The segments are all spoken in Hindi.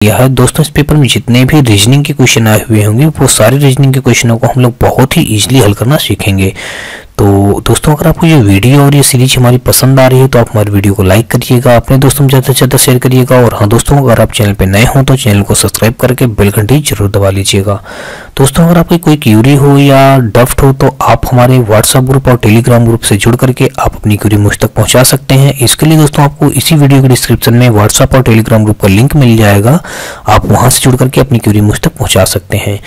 यह है दोस्तों, इस पेपर में जितने भी रीजनिंग के क्वेश्चन आए हुए होंगे वो सारे रीजनिंग के क्वेश्चनों को हम लोग बहुत ही इजीली हल करना सीखेंगे। तो दोस्तों, अगर आपको ये वीडियो और ये सीरीज हमारी पसंद आ रही है तो आप हमारी वीडियो को लाइक करिएगा, अपने दोस्तों में ज़्यादा से ज़्यादा शेयर करिएगा। और हाँ दोस्तों, अगर आप चैनल पे नए हो तो चैनल को सब्सक्राइब करके बेल घंटी जरूर दबा लीजिएगा। दोस्तों, अगर आपकी कोई क्यूरी हो या डाउट हो तो आप हमारे व्हाट्सएप ग्रुप और टेलीग्राम ग्रुप से जुड़ करके आप अपनी क्यूरी मुझ तक पहुँचा सकते हैं। इसके लिए दोस्तों आपको इसी वीडियो के डिस्क्रिप्शन में व्हाट्सएप और टेलीग्राम ग्रुप का लिंक मिल जाएगा, आप वहाँ से जुड़ करके अपनी क्यूरी मुझ तक पहुँचा सकते हैं।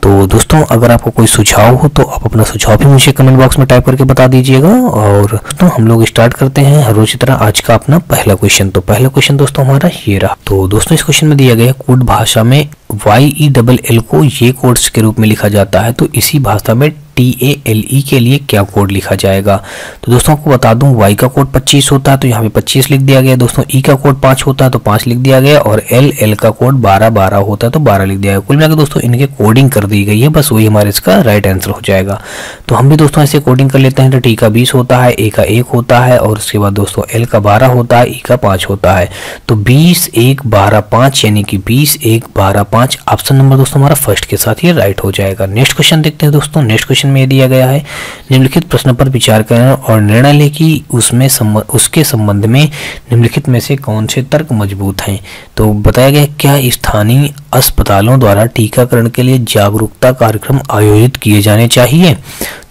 तो दोस्तों, अगर आपको कोई सुझाव हो तो आप अपना सुझाव भी मुझे कमेंट बॉक्स में टाइप करके बता दीजिएगा। और दोस्तों, हम लोग स्टार्ट करते हैं हर रोज की तरह आज का अपना पहला क्वेश्चन। तो पहला क्वेश्चन दोस्तों हमारा ये रहा। तो दोस्तों, इस क्वेश्चन में दिया गया कोड भाषा में YELL को ये कोड्स के रूप में लिखा जाता है, तो इसी भाषा में TALE के लिए क्या कोड लिखा जाएगा। तो दोस्तों आपको बता दूं, Y का कोड 25 होता है तो यहाँ पे 25 लिख दिया गया। दोस्तों E का कोड 5 होता है तो 5 लिख दिया गया, और LL का कोड 12 होता है तो 12 लिख दिया गया। कुल मिलाकर दोस्तों इनके कोडिंग कर दी गई है, बस वही हमारे इसका राइट आंसर हो जाएगा। तो हम भी दोस्तों ऐसे कोडिंग कर लेते हैं। तो T का 20 होता है, A का 1 होता है, और उसके बाद दोस्तों L का 12 होता है, E का 5 होता है। तो 20 1 12 5 यानी कि 20 1 12 5 ऑप्शन नंबर दोस्तों हमारा फर्स्ट के साथ ये राइट हो जाएगा। नेक्स्ट क्वेश्चन देखते हैं दोस्तों। नेक्स्ट क्वेश्चन में दिया गया है, निम्नलिखित प्रश्न पर विचार करें और निर्णय लें कि उसके संबंध में निम्नलिखित में से कौन से तर्क मजबूत हैं। तो बताया गया क्या स्थानीय अस्पतालों द्वारा टीकाकरण के लिए जागरूकता कार्यक्रम आयोजित किए जाने चाहिए।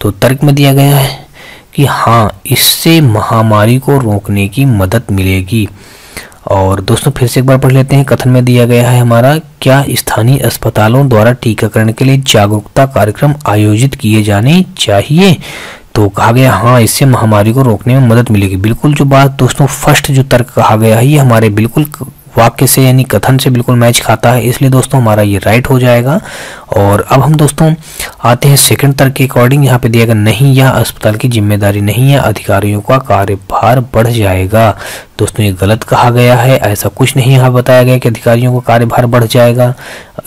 तो तर्क में दिया गया है कि हाँ, इससे महामारी को रोकने की मदद मिलेगी। और दोस्तों फिर से एक बार पढ़ लेते हैं। कथन में दिया गया है हमारा, क्या स्थानीय अस्पतालों द्वारा टीकाकरण के लिए जागरूकता कार्यक्रम आयोजित किए जाने चाहिए। तो कहा गया हाँ, इससे महामारी को रोकने में मदद मिलेगी। बिल्कुल जो बात दोस्तों फर्स्ट जो तर्क कहा गया है ये हमारे बिल्कुल वाक्य से यानी कथन से बिल्कुल मैच खाता है, इसलिए दोस्तों हमारा ये राइट हो जाएगा। और अब हम दोस्तों आते हैं सेकंड तर्क के अकॉर्डिंग। यहाँ पे दिया गया नहीं, यह अस्पताल की जिम्मेदारी नहीं है, अधिकारियों का कार्यभार बढ़ जाएगा। दोस्तों ये गलत कहा गया है, ऐसा कुछ नहीं यहाँ बताया गया कि अधिकारियों का कार्यभार बढ़ जाएगा।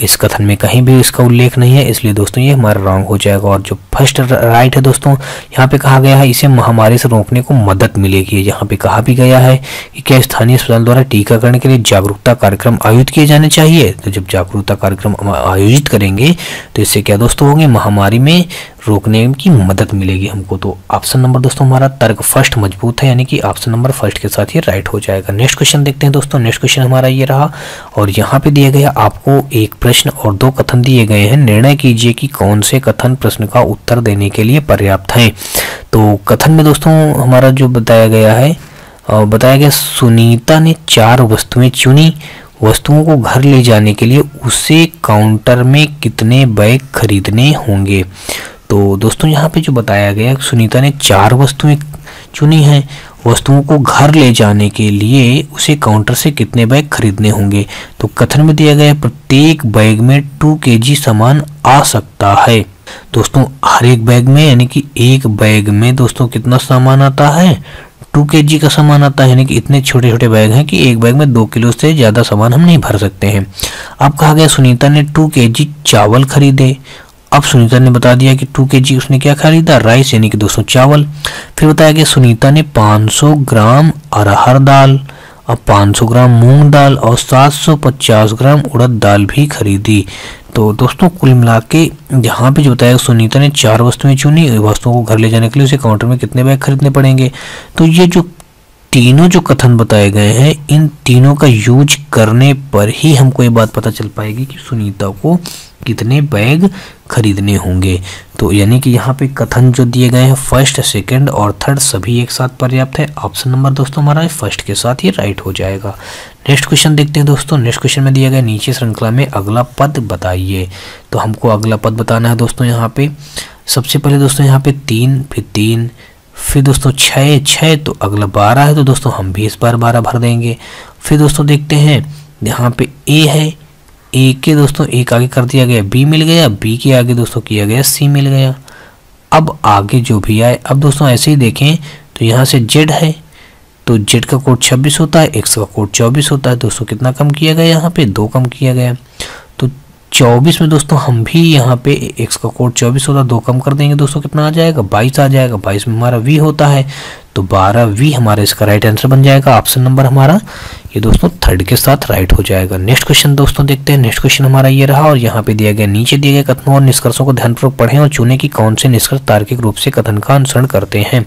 इस कथन में कहीं भी इसका उल्लेख नहीं है, इसलिए दोस्तों ये हमारा रॉन्ग हो जाएगा। और जो फर्स्ट राइट है दोस्तों, यहाँ पे कहा गया है इसे महामारी से रोकने को मदद मिलेगी। यहाँ पे कहा भी गया है कि क्या स्थानीय अस्पताल द्वारा टीकाकरण के लिए जागरूकता कार्यक्रम आयोजित किए जाने चाहिए। तो जब जागरूकता कार्यक्रम आयोजित करेंगे तो इससे क्या दोस्तों होंगे, महामारी में रोकने की मदद मिलेगी हमको। तो ऑप्शन नंबर दोस्तों हमारा तर्क फर्स्ट मजबूत है, यानी कि ऑप्शन नंबर फर्स्ट के साथ ये राइट हो जाएगा। नेक्स्ट क्वेश्चन देखते हैं दोस्तों। नेक्स्ट क्वेश्चन हमारा ये रहा, और यहाँ पे दिया गया आपको एक प्रश्न और 2 कथन दिए गए हैं। निर्णय कीजिए कि कौन से कथन प्रश्न का उत्तर देने के लिए पर्याप्त हैं। तो कथन में दोस्तों हमारा जो बताया गया सुनीता ने 4 वस्तुएं चुनी। वस्तुओं को घर ले जाने के लिए उसे काउंटर में कितने बैग खरीदने होंगे। तो दोस्तों यहाँ पे जो बताया गया, सुनीता ने 4 वस्तुएं चुनी हैं, वस्तुओं को घर ले जाने के लिए उसे काउंटर से कितने बैग खरीदने होंगे। तो कथन में दिया गया प्रत्येक बैग में 2 kg सामान आ सकता है। दोस्तों हर एक बैग में यानी कि एक बैग में दोस्तों कितना सामान आता है, 2 kg का सामान आता है, यानी कि इतने छोटे छोटे बैग हैं कि एक बैग में 2 किलो से ज़्यादा सामान हम नहीं भर सकते हैं। अब कहा गया सुनीता ने 2 kg चावल खरीदे। अब सुनीता ने बता दिया कि 2 kg उसने क्या खरीदा, राइस यानी कि दोस्तों चावल। फिर बताया गया सुनीता ने 500 ग्राम अरहर दाल, अब 500 ग्राम मूंग दाल और 750 ग्राम उड़द दाल भी खरीदी। तो दोस्तों कुल मिला के यहाँ पे जो बताया सुनीता ने 4 वस्तुएं चुनी, वस्तुओं को घर ले जाने के लिए उसे काउंटर में कितने बैग खरीदने पड़ेंगे। तो ये जो तीनों जो कथन बताए गए हैं, इन तीनों का यूज करने पर ही हमको ये बात पता चल पाएगी कि सुनीता को कितने बैग खरीदने होंगे। तो यानी कि यहाँ पे कथन जो दिए गए हैं फर्स्ट, सेकंड और थर्ड सभी एक साथ पर्याप्त है। ऑप्शन नंबर दोस्तों हमारा फर्स्ट के साथ ये राइट हो जाएगा। नेक्स्ट क्वेश्चन देखते हैं दोस्तों। नेक्स्ट क्वेश्चन में दिया गया नीचे श्रृंखला में अगला पद बताइए। तो हमको अगला पद बताना है दोस्तों। यहाँ पे सबसे पहले दोस्तों यहाँ पे 3, फिर 3, फिर दोस्तों 6, तो अगला 12 है, तो दोस्तों हम भी इस बार 12 भर देंगे। फिर दोस्तों देखते हैं यहाँ पे A है, A के दोस्तों एक आगे कर दिया गया, B मिल गया, B के आगे दोस्तों किया गया C मिल गया। अब आगे जो भी आए, अब दोस्तों ऐसे ही देखें तो यहाँ से Z है, तो Z का कोड 26 होता है, X का कोड 24 होता है। दोस्तों कितना कम किया गया, यहाँ पे 2 कम किया गया। तो 24 में दोस्तों हम भी यहाँ पे x का कोड 24 होता है, 2 कम कर देंगे दोस्तों कितना आ जाएगा, 22 आ जाएगा। 22 में हमारा v होता है, तो 12V हमारा इसका राइट आंसर बन जाएगा। ऑप्शन नंबर हमारा ये दोस्तों थर्ड के साथ राइट हो जाएगा। नेक्स्ट क्वेश्चन दोस्तों देखते हैं। नेक्स्ट क्वेश्चन हमारा ये रहा और यहाँ पे दिया गया, नीचे दिए गए कथनों और निष्कर्षों को ध्यानपूर्वक पढ़ें और चुनें कि कौन से निष्कर्ष तार्किक रूप से कथन का अनुसरण करते हैं।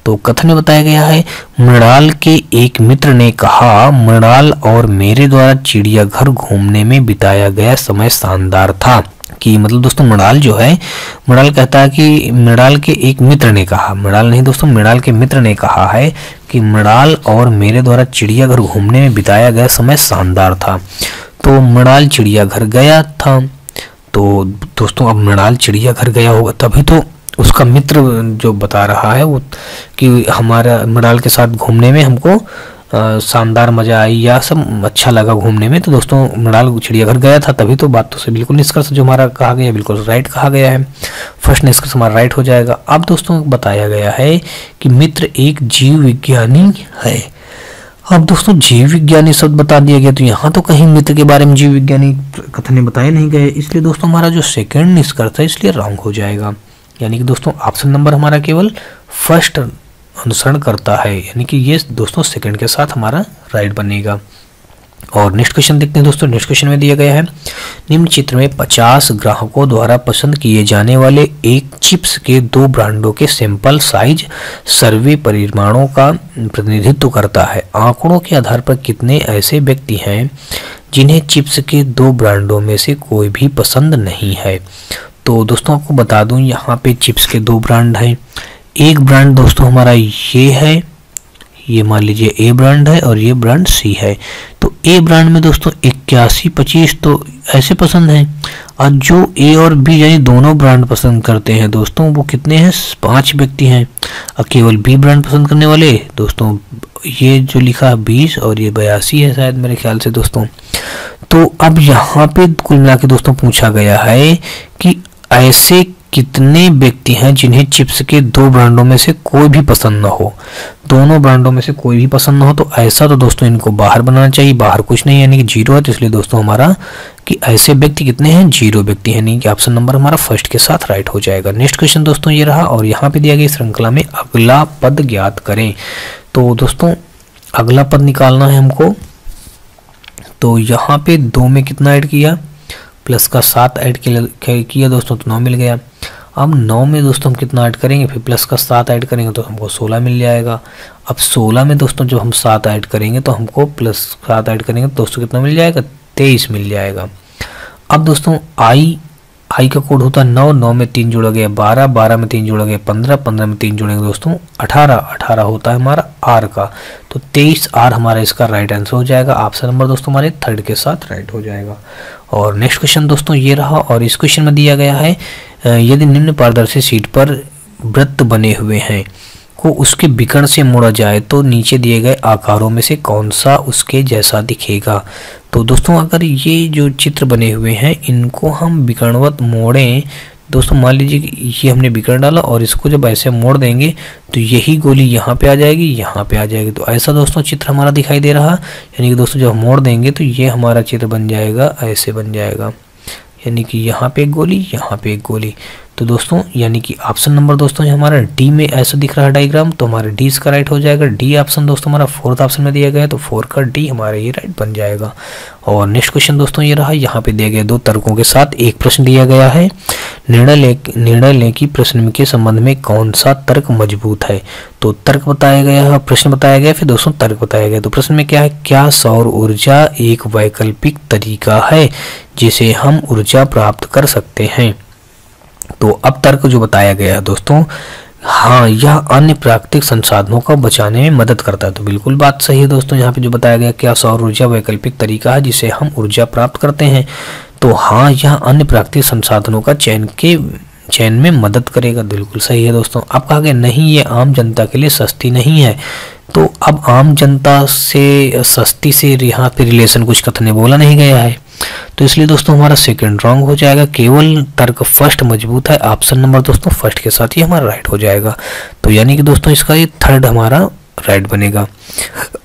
तो कथन में बताया गया है, मृणाल के एक मित्र ने कहा, मृणाल और मेरे द्वारा चिड़ियाघर घूमने में बिताया गया समय शानदार था। कि मतलब दोस्तों मृणाल जो है, मृणाल कहता है कि मृणाल के एक मित्र ने कहा, मृणाल नहीं दोस्तों, मृणाल के मित्र ने कहा है कि मृणाल और मेरे द्वारा चिड़ियाघर घूमने में बिताया गया समय शानदार था। तो मृणाल चिड़ियाघर गया था। तो दोस्तों अब मृणाल चिड़ियाघर गया होगा तभी तो उसका मित्र जो बता रहा है वो कि हमारा मृणाल के साथ घूमने में हमको शानदार मजा आई या सब अच्छा लगा घूमने में। तो दोस्तों मृणाल चिड़ियाघर गया था तभी तो बात तो से बिल्कुल निष्कर्ष जो हमारा कहा गया है बिल्कुल राइट कहा गया है। फर्स्ट निष्कर्ष हमारा राइट हो जाएगा। अब दोस्तों बताया गया है कि मित्र एक जीव विज्ञानी है। अब दोस्तों जीव विज्ञानी शब्द बता दिया गया, तो यहाँ तो कहीं मित्र के बारे में जीव विज्ञानी कथन में बताए नहीं गए, इसलिए दोस्तों हमारा जो सेकेंड निष्कर्ष है इसलिए रॉन्ग हो जाएगा। यानी कि दोस्तों ऑप्शन नंबर हमारा केवल फर्स्ट अनुसरण करता है, यानी कि ये दोस्तों सेकंड के साथ हमारा राइट बनेगा। और नेक्स्ट क्वेश्चन देखते हैं दोस्तों। नेक्स्ट क्वेश्चन में दिया गया है, निम्न चित्र में 50 ग्राहकों द्वारा पसंद किए जाने वाले एक चिप्स के 2 ब्रांडों के सैंपल साइज सर्वे परिमाणों का प्रतिनिधित्व करता है। आंकड़ों के आधार पर कितने ऐसे व्यक्ति हैं जिन्हें चिप्स के 2 ब्रांडों में से कोई भी पसंद नहीं है। तो दोस्तों आपको बता दूं, यहाँ पे चिप्स के 2 ब्रांड हैं। एक ब्रांड दोस्तों हमारा ये है, ये मान लीजिए ए ब्रांड है और ये ब्रांड सी है। तो ए ब्रांड में दोस्तों 81-25 तो ऐसे पसंद हैं, और जो ए और बी यानी दोनों ब्रांड पसंद करते हैं दोस्तों वो कितने हैं, 5 व्यक्ति हैं। और केवल बी ब्रांड पसंद करने वाले दोस्तों ये जो लिखा है 20 और ये 82 है शायद मेरे ख्याल से दोस्तों। तो अब यहाँ पे कुल मिला के दोस्तों पूछा गया है कि ऐसे कितने व्यक्ति हैं जिन्हें चिप्स के 2 ब्रांडों में से कोई भी पसंद न हो, दोनों ब्रांडों में से कोई भी पसंद न हो। तो ऐसा तो दोस्तों इनको बाहर बनाना चाहिए, बाहर कुछ नहीं यानी कि 0 है। तो इसलिए दोस्तों हमारा कि ऐसे व्यक्ति कितने हैं, 0 व्यक्ति हैं, यानी कि ऑप्शन नंबर हमारा फर्स्ट के साथ राइट हो जाएगा। नेक्स्ट क्वेश्चन दोस्तों ये रहा और यहाँ पे दिया गया श्रृंखला में अगला पद ज्ञात करें। तो दोस्तों अगला पद निकालना है हमको। तो यहाँ पे 2 में कितना ऐड किया, प्लस का 7 ऐड किया दोस्तों तो 9 मिल गया। अब 9 में दोस्तों हम कितना ऐड करेंगे, फिर प्लस का 7 ऐड करेंगे तो हमको 16 मिल जाएगा। अब 16 में दोस्तों जब हम 7 ऐड करेंगे तो हमको प्लस 7 ऐड करेंगे तो दोस्तों कितना मिल जाएगा, 23 मिल जाएगा। अब दोस्तों आई का कोड होता है 9, 9 में 3 जोड़ा गया 12, 12 में 3 जोड़ा गया 15, 15 में 3 जोड़ेंगे दोस्तों 18, 18 होता है हमारा आर का। तो 23 आर हमारा इसका राइट आंसर हो जाएगा। ऑप्शन नंबर दोस्तों हमारे थर्ड के साथ राइट हो जाएगा। और नेक्स्ट क्वेश्चन दोस्तों ये रहा और इस क्वेश्चन में दिया गया है, यदि निम्न पारदर्शी शीट पर वृत्त बने हुए हैं को उसके विकर्ण से मोड़ा जाए तो नीचे दिए गए आकारों में से कौन सा उसके जैसा दिखेगा। तो दोस्तों अगर ये जो चित्र बने हुए हैं इनको हम विकर्णवत मोड़ें दोस्तों, मान लीजिए कि ये हमने विकर्ण डाला और इसको जब ऐसे मोड़ देंगे तो यही गोली यहाँ पे आ जाएगी, यहाँ पे आ जाएगी। तो ऐसा दोस्तों चित्र हमारा दिखाई दे रहा, यानी कि दोस्तों जब मोड़ देंगे तो ये हमारा चित्र बन जाएगा, ऐसे बन जाएगा, यानी कि यहाँ पे एक गोली, यहाँ पे एक गोली। तो दोस्तों यानी कि ऑप्शन नंबर दोस्तों हमारा डी में ऐसा दिख रहा है डायग्राम, तो हमारा डी इसका राइट हो जाएगा। डी ऑप्शन दोस्तों हमारा फोर्थ ऑप्शन में दिया गया है, तो 4 का डी हमारा ये राइट बन जाएगा। और नेक्स्ट क्वेश्चन दोस्तों ये रहा, यहाँ पे दिए गए 2 तर्कों के साथ एक प्रश्न दिया गया है, निर्णय लें कि प्रश्न के संबंध में कौन सा तर्क मजबूत है। तो तर्क बताया गया है, प्रश्न बताया गया, फिर दोस्तों तर्क बताया गया। तो प्रश्न में क्या है, क्या सौर ऊर्जा एक वैकल्पिक तरीका है जिसे हम ऊर्जा प्राप्त कर सकते हैं। तो अब तर्क जो बताया गया है दोस्तों, हाँ यह अन्य प्राकृतिक संसाधनों को बचाने में मदद करता है। तो बिल्कुल बात सही है दोस्तों, यहाँ पे जो बताया गया क्या सौर ऊर्जा वैकल्पिक तरीका है जिसे हम ऊर्जा प्राप्त करते हैं। तो हाँ यह अन्य प्राकृतिक संसाधनों का चयन में मदद करेगा, बिल्कुल सही है दोस्तों। अब कहा गया नहीं ये आम जनता के लिए सस्ती नहीं है। तो अब आम जनता से सस्ती से यहाँ पे रिलेशन कुछ कथन बोला नहीं गया है, तो इसलिए दोस्तों हमारा सेकंड रॉन्ग हो जाएगा। केवल तर्क फर्स्ट मजबूत है, ऑप्शन नंबर दोस्तों फर्स्ट के साथ ही हमारा राइट हो जाएगा। तो यानी कि दोस्तों इसका ये थर्ड हमारा राइट बनेगा।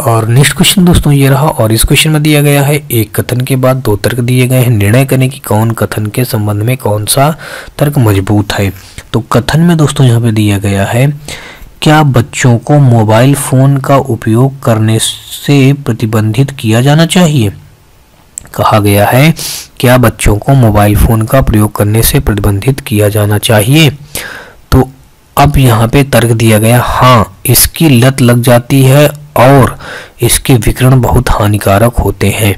और नेक्स्ट क्वेश्चन दोस्तों ये रहा और इस क्वेश्चन में दिया गया है, एक कथन के बाद 2 तर्क दिए गए हैं, निर्णय करें कि कौन कथन के संबंध में कौन सा तर्क मजबूत है। तो कथन में दोस्तों यहाँ पे दिया गया है क्या बच्चों को मोबाइल फ़ोन का उपयोग करने से प्रतिबंधित किया जाना चाहिए? कहा गया है क्या बच्चों को मोबाइल फ़ोन का प्रयोग करने से प्रतिबंधित किया जाना चाहिए। तो अब यहाँ पे तर्क दिया गया हाँ, इसकी लत लग जाती है और इसके विकिरण बहुत हानिकारक होते हैं।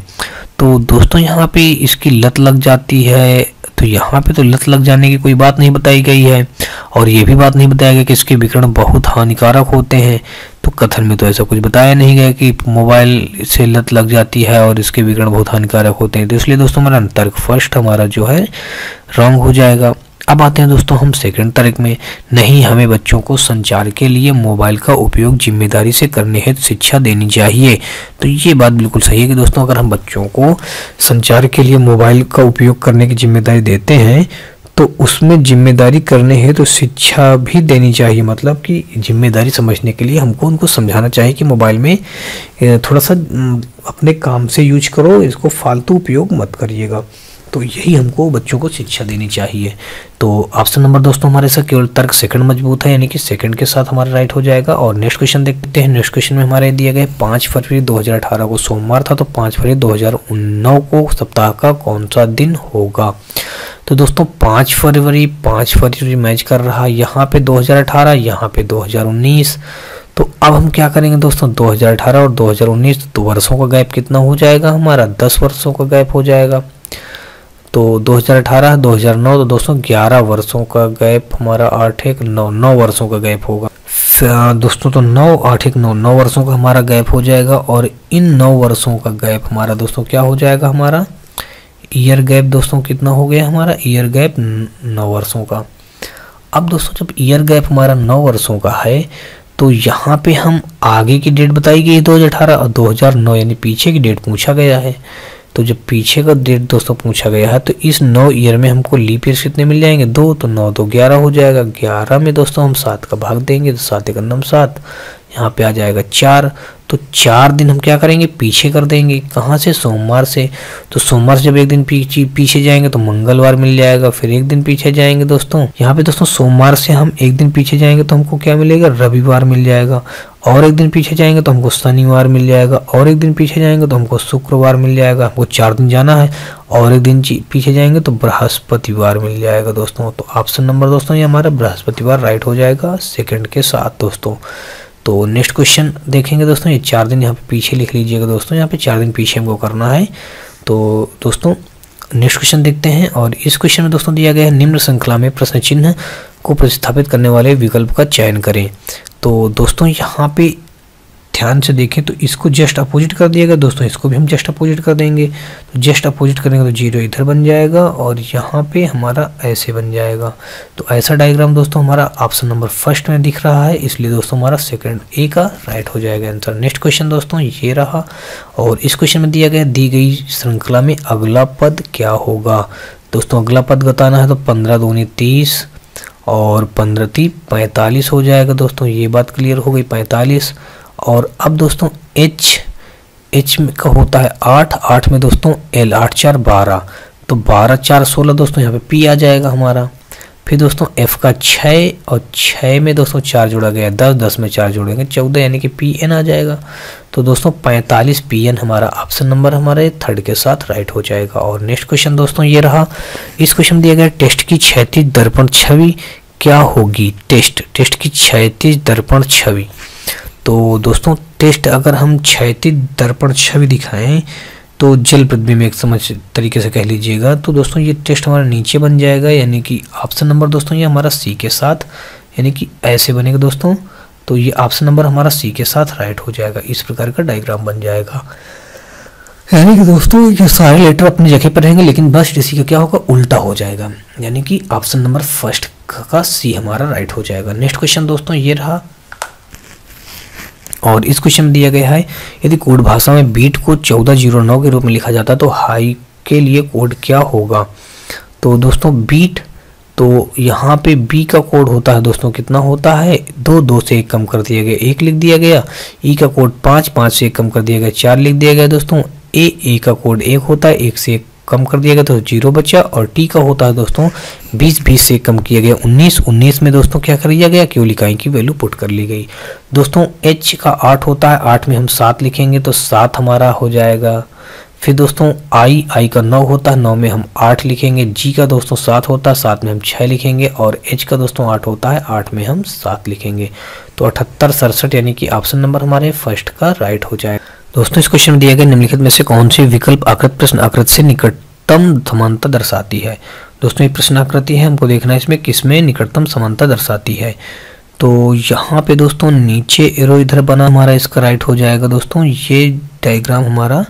तो दोस्तों यहाँ पे इसकी लत लग जाती है, तो यहाँ पे तो लत लग जाने की कोई बात नहीं बताई गई है और ये भी बात नहीं बताया गया कि इसके विकिरण बहुत हानिकारक होते हैं। तो कथन में तो ऐसा कुछ बताया नहीं गया कि मोबाइल से लत लग जाती है और इसके विकिरण बहुत हानिकारक होते हैं। तो इसलिए दोस्तों हमारा तर्क फर्स्ट हमारा जो है रॉन्ग हो जाएगा। अब आते हैं दोस्तों हम सेकंड तर्क में, नहीं, हमें बच्चों को संचार के लिए मोबाइल का उपयोग जिम्मेदारी से करने हेतु शिक्षा देनी चाहिए। तो ये बात बिल्कुल सही है कि दोस्तों अगर हम बच्चों को संचार के लिए मोबाइल का उपयोग करने की जिम्मेदारी देते हैं तो उसमें जिम्मेदारी करने हेतु तो शिक्षा भी देनी चाहिए। मतलब कि जिम्मेदारी समझने के लिए हमको उनको समझाना चाहिए कि मोबाइल में थोड़ा सा अपने काम से यूज करो, इसको फालतू उपयोग मत करिएगा। तो यही हमको बच्चों को शिक्षा देनी चाहिए। तो ऑप्शन नंबर दोस्तों हमारे साथ केवल तर्क सेकंड मजबूत है, यानी कि सेकंड के साथ हमारा राइट हो जाएगा। और नेक्स्ट क्वेश्चन देखते हैं। नेक्स्ट क्वेश्चन में हमारे दिए गए 5 फरवरी 2018 को सोमवार था, तो 5 फरवरी 2019 को सप्ताह का कौन सा दिन होगा? तो दोस्तों 5 फरवरी मैच कर रहा है यहाँ पे 2018, यहाँ पे 2019। तो अब हम क्या करेंगे दोस्तों, 2018 और 2019 2 वर्षों का गैप कितना हो जाएगा हमारा? 10 वर्षों का गैप हो जाएगा। तो 2018 2009 तो दोस्तों 11 वर्षों का गैप हमारा, 8 1 9 वर्षों का गैप होगा दोस्तों। तो 9 8 1 9 वर्षों का हमारा गैप हो जाएगा। और इन 9 वर्षों का गैप हमारा दोस्तों क्या हो जाएगा हमारा? ईयर गैप दोस्तों कितना हो गया हमारा? ईयर गैप 9 वर्षों का। अब दोस्तों जब ईयर गैप हमारा 9 वर्षों का है तो यहाँ पे हम आगे की डेट बताई गई 2018 और 2009 यानी पीछे की डेट पूछा गया है। तो जब पीछे का डेट दोस्तों पूछा गया है तो इस 9 ईयर में हमको लीप ईयर कितने मिल जाएंगे? 2, तो 9 तो 11 हो जाएगा। 11 में दोस्तों हम 7 का भाग देंगे तो 7 1 9 7, यहाँ पे आ जाएगा 4। तो 4 दिन हम क्या करेंगे? पीछे कर देंगे। कहाँ से? सोमवार से। तो सोमवार से जब एक दिन पीछे जाएंगे तो मंगलवार मिल जाएगा। फिर एक दिन पीछे जाएंगे दोस्तों, यहाँ पे दोस्तों सोमवार से हम एक दिन पीछे जाएंगे तो हमको क्या मिलेगा? रविवार मिल जाएगा। और एक दिन पीछे जाएंगे तो हमको शनिवार मिल जाएगा। और एक दिन पीछे जाएंगे तो हमको शुक्रवार मिल जाएगा। हमको 4 दिन जाना है। और एक दिन पीछे जाएंगे तो बृहस्पतिवार मिल जाएगा दोस्तों। तो ऑप्शन नंबर दोस्तों ये हमारा बृहस्पतिवार राइट हो जाएगा सेकंड के साथ दोस्तों। तो नेक्स्ट क्वेश्चन देखेंगे दोस्तों। ये 4 दिन यहाँ पे पीछे लिख लीजिएगा दोस्तों, यहाँ पे 4 दिन पीछे हमको करना है। तो दोस्तों नेक्स्ट क्वेश्चन देखते हैं। और इस क्वेश्चन में दोस्तों दिया गया है निम्न श्रृंखला में प्रश्न चिन्ह को प्रतिस्थापित करने वाले विकल्प का चयन करें। तो दोस्तों यहाँ पे ध्यान से देखें तो इसको जस्ट अपोजिट कर दिएगा दोस्तों, इसको भी हम जस्ट अपोजिट कर देंगे। तो जस्ट अपोजिट करेंगे तो 0 इधर बन जाएगा और यहाँ पे हमारा ऐसे बन जाएगा। तो ऐसा डायग्राम दोस्तों हमारा ऑप्शन नंबर फर्स्ट में दिख रहा है, इसलिए दोस्तों हमारा सेकंड ए का राइट हो जाएगा आंसर। नेक्स्ट क्वेश्चन दोस्तों ये रहा। और इस क्वेश्चन में दिया गया दी गई श्रृंखला में अगला पद क्या होगा? दोस्तों अगला पद बताना है तो 15 दूनी 30 और 15 3 45 हो जाएगा दोस्तों। ये बात क्लियर हो गई, 45। और अब दोस्तों एच का होता है 8 में दोस्तों L 8 4 12, तो 12 4 16 दोस्तों यहाँ पे P आ जाएगा हमारा। फिर दोस्तों F का 6 और 6 में दोस्तों 4 जोड़ा गया 10, 10 में 4 जोड़ेंगे 14 यानी कि PN आ जाएगा। तो दोस्तों 45 PN हमारा ऑप्शन नंबर हमारे थर्ड के साथ राइट हो जाएगा। और नेक्स्ट क्वेश्चन दोस्तों ये रहा। इस क्वेश्चन में दिया गया टेस्ट की क्षैतिज दर्पण छवि क्या होगी? टेस्ट की क्षैतिज दर्पण छवि। तो दोस्तों टेस्ट अगर हम क्षैतिज दर्पण छवि दिखाएं तो जल प्रतिबिंब एक समझ तरीके से कह लीजिएगा। तो दोस्तों ये टेस्ट हमारा नीचे बन जाएगा, यानी कि ऑप्शन नंबर दोस्तों ये हमारा सी के साथ, यानी कि ऐसे बनेगा दोस्तों। तो ये ऑप्शन नंबर हमारा सी के साथ राइट हो जाएगा। इस प्रकार का डायग्राम बन जाएगा, यानी कि दोस्तों ये सारे लेटर अपनी जगह पर रहेंगे लेकिन बस इसी का क्या होगा? उल्टा हो जाएगा, यानी कि ऑप्शन नंबर फर्स्ट का सी हमारा राइट हो जाएगा। नेक्स्ट क्वेश्चन दोस्तों ये रहा। और इस क्वेश्चन में दिया गया है यदि कोड भाषा में बीट को 1409 के रूप में लिखा जाता है तो हाई के लिए कोड क्या होगा? तो दोस्तों बीट, तो यहाँ पे बी का कोड होता है दोस्तों कितना होता है? 2, 2 से 1 कम कर दिया गया 1 लिख दिया गया। ई का कोड 5, 5 से 1 कम कर दिया गया 4 लिख दिया गया दोस्तों। ए का कोड 1 होता है, 1 से 1 कम कर दिया गया तो 0 बचा, और टी का होता है दोस्तों 20 से कम किया गया 19 में दोस्तों क्या कर दिया गया, केवल इकाई की वैल्यू पुट कर ली गई। दोस्तों h का 8 होता है, 8 में हम 7 लिखेंगे तो 7 हमारा हो जाएगा। फिर दोस्तों i का 9 होता है, 9 में हम 8 लिखेंगे। g का दोस्तों 7 होता है, 7 में हम 6 लिखेंगे, और h का दोस्तों 8 होता है, 8 में हम 7 लिखेंगे। तो 78 67 यानी कि ऑप्शन नंबर हमारे फर्स्ट का राइट हो जाएगा। दोस्तों इस क्वेश्चन में दिया गया निम्नलिखित में से कौन सी विकल्प आकृत प्रश्न आकृति से निकटतम समानता दर्शाती है। दोस्तों ये प्रश्न आकृति है, हमको देखना है इसमें किसमें निकटतम समानता दर्शाती है। तो यहाँ पे दोस्तों नीचे एरो इधर बना हमारा, इसका राइट हो जाएगा। दोस्तों ये डायग्राम हमारा,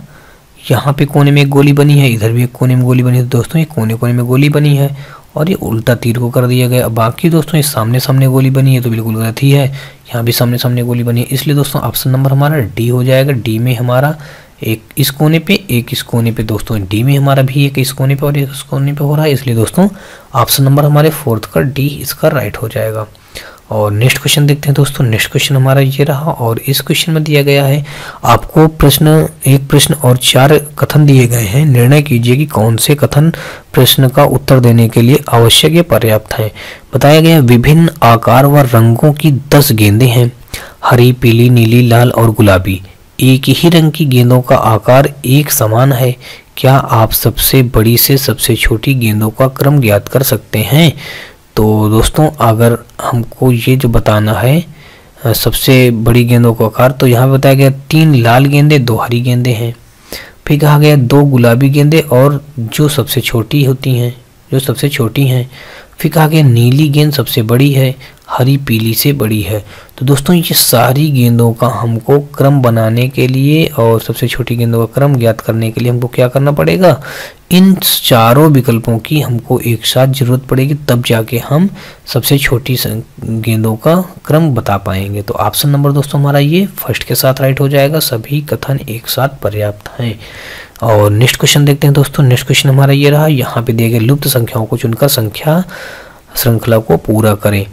यहाँ पे कोने में एक गोली बनी है, इधर भी एक कोने में गोली बनी है। दोस्तों ये कोने कोने में गोली बनी है और ये उल्टा तीर को कर दिया गया। बाकी दोस्तों ये सामने सामने गोली बनी है तो बिल्कुल गलत ही है, यहाँ भी सामने सामने गोली बनी है, इसलिए दोस्तों ऑप्शन नंबर हमारा डी हो जाएगा। डी में हमारा एक इस कोने पे एक इस कोने पे, दोस्तों डी में हमारा भी एक इस कोने पे और एक इस कोने पे हो रहा है, इसलिए दोस्तों ऑप्शन नंबर हमारे फोर्थ का डी इसका राइट हो जाएगा। और नेक्स्ट क्वेश्चन देखते हैं दोस्तों। नेक्स्ट क्वेश्चन हमारा ये रहा, और इस क्वेश्चन में दिया गया है आपको एक प्रश्न और 4 कथन दिए गए हैं। निर्णय कीजिए कि कौन से कथन प्रश्न का उत्तर देने के लिए आवश्यक या पर्याप्त है। बताया गया विभिन्न आकार व रंगों की 10 गेंदें हैं, हरी, पीली, नीली, लाल और गुलाबी। एक ही रंग की गेंदों का आकार एक समान है। क्या आप सबसे बड़ी से सबसे छोटी गेंदों का क्रम ज्ञात कर सकते हैं। तो दोस्तों अगर हमको ये जो बताना है सबसे बड़ी गेंदों का आकार, तो यहाँ बताया गया 3 लाल गेंदे 2 हरी गेंदे हैं। फिर कहा गया 2 गुलाबी गेंदे और जो सबसे छोटी हैं। फिर कहा गया नीली गेंद सबसे बड़ी है, हरी पीली से बड़ी है। तो दोस्तों ये सारी गेंदों का हमको क्रम बनाने के लिए और सबसे छोटी गेंदों का क्रम ज्ञात करने के लिए हमको क्या करना पड़ेगा, इन चारों विकल्पों की हमको एक साथ जरूरत पड़ेगी, तब जाके हम सबसे छोटी गेंदों का क्रम बता पाएंगे। तो ऑप्शन नंबर दोस्तों हमारा ये फर्स्ट के साथ राइट हो जाएगा, सभी कथन एक साथ पर्याप्त हैं। और नेक्स्ट क्वेश्चन देखते हैं दोस्तों। नेक्स्ट क्वेश्चन हमारा ये रहा, यहाँ पे दिए गए लुप्त संख्याओं को चुनकर संख्या श्रृंखला को पूरा करें।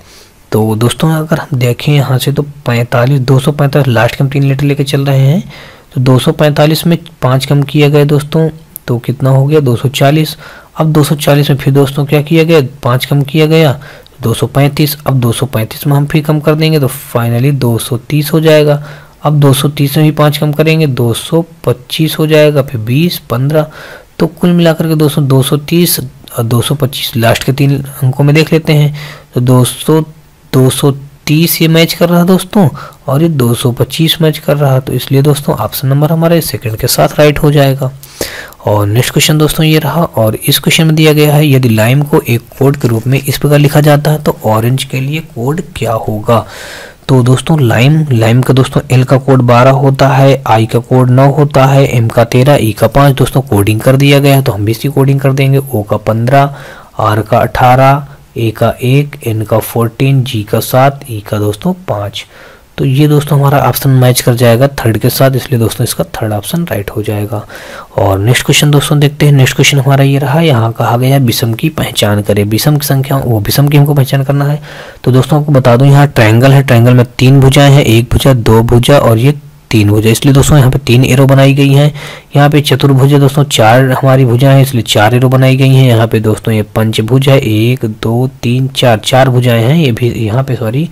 तो दोस्तों अगर हम देखें यहाँ से तो 245 लास्ट के हम 3 लेटर लेके चल रहे हैं, तो 245 में 5 कम किया गया दोस्तों, तो कितना हो गया 240। अब 240 में फिर दोस्तों क्या किया गया, 5 कम किया गया 235। अब 235 में हम फिर कम कर देंगे तो फाइनली 230 हो जाएगा। अब 230 में भी 5 कम करेंगे 225 हो जाएगा, फिर 20 15, तो कुल मिलाकर के 230 और 225 लास्ट के 3 अंकों में देख लेते हैं। तो 230 ये मैच कर रहा है दोस्तों, और ये 225 मैच कर रहा है, तो इसलिए दोस्तों ऑप्शन नंबर हमारे सेकंड के साथ राइट हो जाएगा। और नेक्स्ट क्वेश्चन दोस्तों ये रहा, और इस क्वेश्चन में दिया गया है यदि लाइम को एक कोड के रूप में इस प्रकार लिखा जाता है तो ऑरेंज के लिए कोड क्या होगा। तो दोस्तों लाइम का दोस्तों एल का कोड 12 होता है, आई का कोड 9 होता है, एम का 13, ई का 5। दोस्तों कोडिंग कर दिया गया है तो हम भी इसकी कोडिंग कर देंगे। ओ का 15, आर का 18, ए का 1, एन का 14, जी का 7, ई का दोस्तों 5। तो ये दोस्तों हमारा ऑप्शन मैच कर जाएगा थर्ड के साथ, इसलिए दोस्तों इसका थर्ड ऑप्शन राइट हो जाएगा। और नेक्स्ट क्वेश्चन दोस्तों देखते हैं। नेक्स्ट क्वेश्चन हमारा ये रहा, यहाँ कहा गया विषम की पहचान करें। विषम की संख्या विषम की हमको पहचान करना है। तो दोस्तों आपको बता दूं यहाँ ट्रायंगल है, ट्रायंगल में 3 भुजाएं हैं, 1 भुजा 2 भुजा और ये 3 भुजा, इसलिए दोस्तों यहाँ पे 3 एरो बनाई गई हैं। यहाँ पे चतुर्भुज है दोस्तों, 4 हमारी भुजा है, इसलिए 4 एरो बनाई गई हैं। यहाँ पे दोस्तों ये पंचभुज है, 1 2 3 4 भुजाएं हैं, ये भी यहाँ पे सॉरी,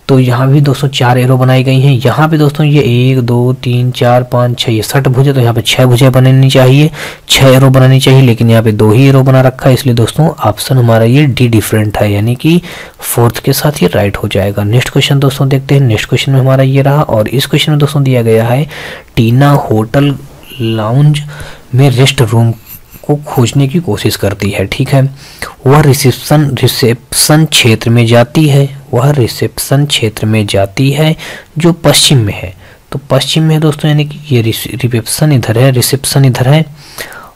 तो यहाँ भी दोस्तों 4 एरो बनाई गई हैं। यहाँ पे दोस्तों ये 1 2 3 4 5 6 ये 60 भुजा, तो यहाँ पे 6 भुजा बनानी चाहिए, 6 एरो बनानी चाहिए, लेकिन यहाँ पे 2 ही एरो बना रखा है, इसलिए दोस्तों ऑप्शन हमारा ये डी डिफरेंट है, यानी कि फोर्थ के साथ ये राइट हो जाएगा। नेक्स्ट क्वेश्चन दोस्तों देखते हैं। नेक्स्ट क्वेश्चन में हमारा ये रहा, और इस क्वेश्चन में दोस्तों दिया गया है टीना होटल लाउंज में रेस्ट रूम को खोजने की कोशिश करती है, ठीक है। वह रिसेप्शन क्षेत्र में जाती है, वह रिसेप्शन क्षेत्र में जाती है जो पश्चिम में है। तो पश्चिम में है दोस्तों, यानी कि ये रिसेप्शन इधर है, रिसेप्शन इधर है,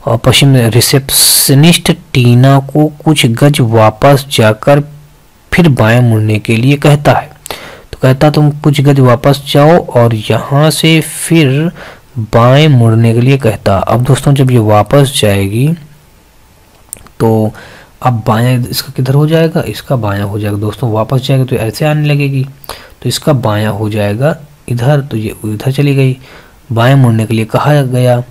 और पश्चिम में रिसेप्शनिस्ट टीना को कुछ गज वापस जाकर फिर बाएं मुड़ने के लिए कहता है। तो कहता तुम कुछ गज वापस जाओ और यहाँ से फिर बाएं मुड़ने के लिए कहता। अब दोस्तों जब ये वापस जाएगी तो अब बायां इसका किधर हो जाएगा, इसका बायां हो जाएगा दोस्तों। वापस जाएगा तो ऐसे आने लगेगी, तो इसका बायां हो जाएगा इधर, तो ये इधर चली गई, बाएं मुड़ने के लिए कहा गया।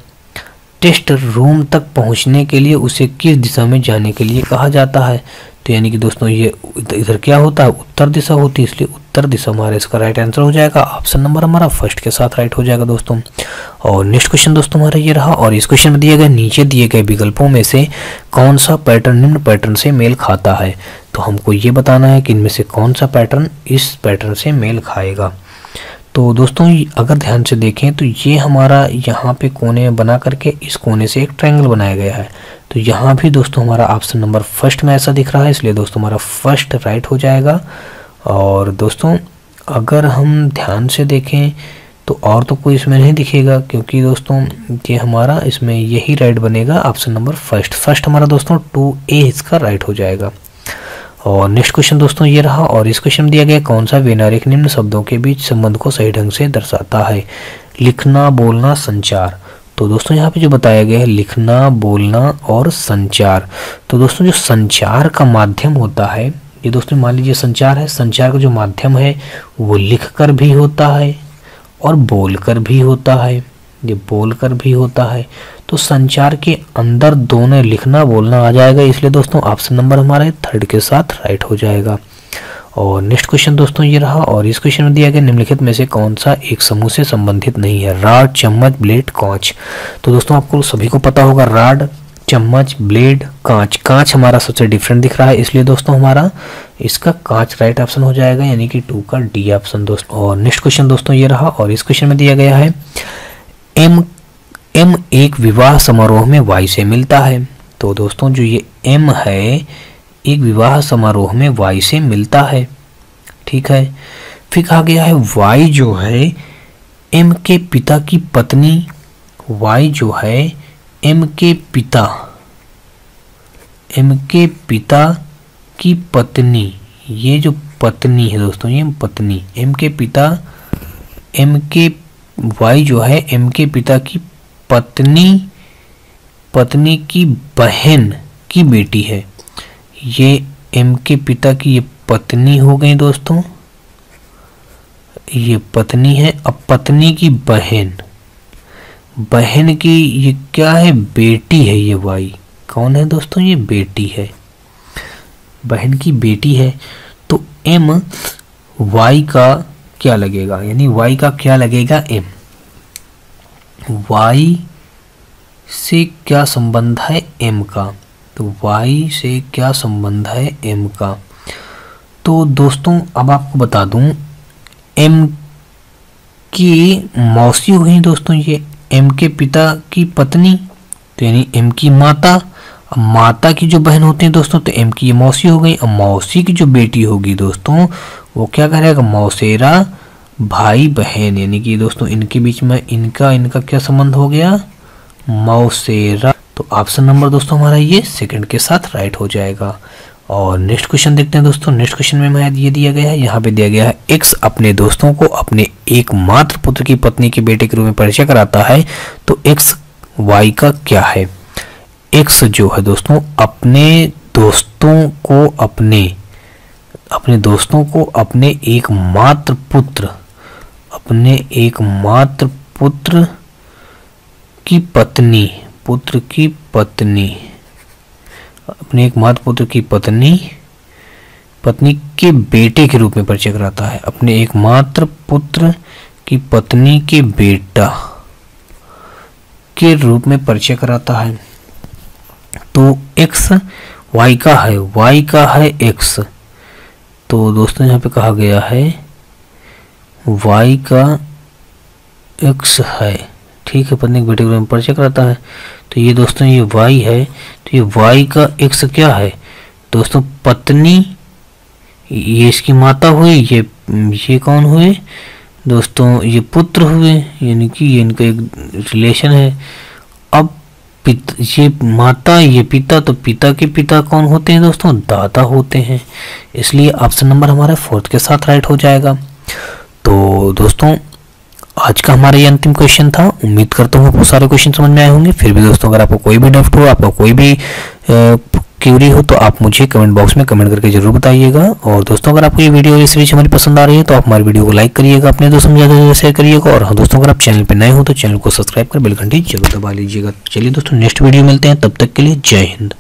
टेस्ट रूम तक पहुंचने के लिए उसे किस दिशा में जाने के लिए कहा जाता है। तो यानी कि दोस्तों ये इधर क्या होता है, उत्तर दिशा होती है, इसलिए उत्तर दिशा हमारा इसका राइट आंसर हो जाएगा। ऑप्शन नंबर हमारा फर्स्ट के साथ राइट हो जाएगा दोस्तों। और नेक्स्ट क्वेश्चन दोस्तों हमारा ये रहा, और इस क्वेश्चन में दिए गए नीचे दिए गए विकल्पों में से कौन सा पैटर्न निम्न पैटर्न से मेल खाता है। तो हमको ये बताना है कि इनमें से कौन सा पैटर्न इस पैटर्न से मेल खाएगा। तो दोस्तों अगर ध्यान से देखें तो ये हमारा यहाँ पे कोने बना करके इस कोने से एक ट्रायंगल बनाया गया है। तो यहाँ भी दोस्तों हमारा ऑप्शन नंबर फर्स्ट में ऐसा दिख रहा है, इसलिए दोस्तों हमारा फर्स्ट राइट हो जाएगा। और दोस्तों अगर हम ध्यान से देखें तो और तो कोई इसमें नहीं दिखेगा, क्योंकि दोस्तों ये हमारा इसमें यही राइट बनेगा, ऑप्शन नंबर फर्स्ट हमारा दोस्तों 2A इसका राइट हो जाएगा। और नेक्स्ट क्वेश्चन दोस्तों ये रहा, और इस क्वेश्चन में दिया गया कौन सा व्यवहारिक निम्न शब्दों के बीच संबंध को सही ढंग से दर्शाता है। लिखना, बोलना, संचार। तो दोस्तों यहाँ पे जो बताया गया है लिखना, बोलना और संचार। तो दोस्तों जो संचार का माध्यम होता है, ये दोस्तों मान लीजिए संचार है, संचार का जो माध्यम है वो लिखकर भी होता है और बोलकर भी होता है। ये बोलकर भी होता है, तो संचार के अंदर दोनों लिखना बोलना आ जाएगा, इसलिए दोस्तों ऑप्शन नंबर हमारा थर्ड के साथ राइट हो जाएगा। और नेक्स्ट क्वेश्चन दोस्तों ये रहा, और इस क्वेश्चन में दिया गया निम्नलिखित में से कौन सा एक समूह से संबंधित नहीं है। राड, चम्मच, ब्लेड, कांच। तो दोस्तों आपको सभी को पता होगा राड, चम्मच, ब्लेड, कांच। कांच हमारा सबसे डिफरेंट दिख रहा है, इसलिए दोस्तों हमारा इसका कांच राइट ऑप्शन हो जाएगा, यानी कि 2 का डी ऑप्शन दोस्तों। और नेक्स्ट क्वेश्चन दोस्तों ये रहा, और इस क्वेश्चन में दिया गया है एम एक विवाह समारोह में वाई से मिलता है। तो दोस्तों जो ये एम है एक विवाह समारोह में वाई से मिलता है, ठीक है। फिर कहा गया है वाई जो है एम के पिता की पत्नी, वाई जो है एम के पिता की पत्नी, ये जो पत्नी है दोस्तों, ये पत्नी एम के पिता, वाई जो है एम के पिता की पत्नी की बहन की बेटी है। ये एम के पिता की ये पत्नी हो गई दोस्तों, ये पत्नी है। अब पत्नी की बहन की ये क्या है, बेटी है। ये वाई कौन है दोस्तों, ये बेटी है, बहन की बेटी है। तो एम वाई का क्या लगेगा, यानी वाई का क्या लगेगा, एम। वाई से क्या संबंध है, एम का। तो वाई से क्या संबंध है, एम का। तो दोस्तों अब आपको बता दूं एम की मौसी हुई दोस्तों, ये एम के पिता की पत्नी, तो यानी एम की माता। अब माता की जो बहन होती है दोस्तों, तो एम की ये मौसी हो गई। अब मौसी की जो बेटी होगी दोस्तों, वो क्या करेगा, मौसेरा भाई बहन, यानी कि दोस्तों इनके बीच में इनका क्या संबंध हो गया, मौसेरा। तो ऑप्शन नंबर दोस्तों हमारा ये सेकंड के साथ राइट हो जाएगा। और नेक्स्ट क्वेश्चन देखते हैं दोस्तों। नेक्स्ट क्वेश्चन में हमें ये दिया गया है, यहाँ पे दिया गया है एक्स अपने दोस्तों को अपने एकमात्र पुत्र की पत्नी के बेटे के रूप में परिचय कराता है। तो एक्स वाई का क्या है। एक्स जो है दोस्तों अपने दोस्तों को अपने एकमात्र पुत्र की पत्नी, अपने एकमात्र पुत्र की पत्नी के बेटे के रूप में परिचय कराता है। अपने एकमात्र पुत्र की पत्नी के बेटा के रूप में परिचय कराता है। तो एक्स वाई का है एक्स। तो दोस्तों यहाँ पे कहा गया है वाई का एक्स है, ठीक है, पत्नी के बेटे के रूप में परिचय कराता है। तो ये दोस्तों ये वाई है, तो ये वाई का एक्स क्या है दोस्तों, पत्नी, ये इसकी माता हुई, ये कौन हुए दोस्तों, ये पुत्र हुए, यानी कि ये इनका एक रिलेशन है। अब ये माता ये पिता, तो पिता के पिता कौन होते हैं दोस्तों, दादा होते हैं, इसलिए ऑप्शन नंबर हमारा फोर्थ के साथ राइट हो जाएगा। तो दोस्तों आज का हमारा ये अंतिम क्वेश्चन था। उम्मीद करता हूँ आपको सारे क्वेश्चन समझ में आए होंगे। फिर भी दोस्तों अगर आपको कोई भी डाउट हो, आपको कोई भी क्यूरी हो तो आप मुझे कमेंट बॉक्स में कमेंट करके जरूर बताइएगा। और दोस्तों अगर आपको ये वीडियो और ये सीरीज हमारी पसंद आ रही है तो आप हमारी वीडियो को लाइक करिएगा, अपने दोस्तों में ज़्यादा शेयर करिएगा। और हाँ दोस्तों, अगर आप चैनल पर नए हो तो चैनल को सब्सक्राइब कर बेल घंटी जरूर दबा लीजिएगा। चलिए दोस्तों, नेक्स्ट वीडियो मिलते हैं, तब तक के लिए जय हिंद।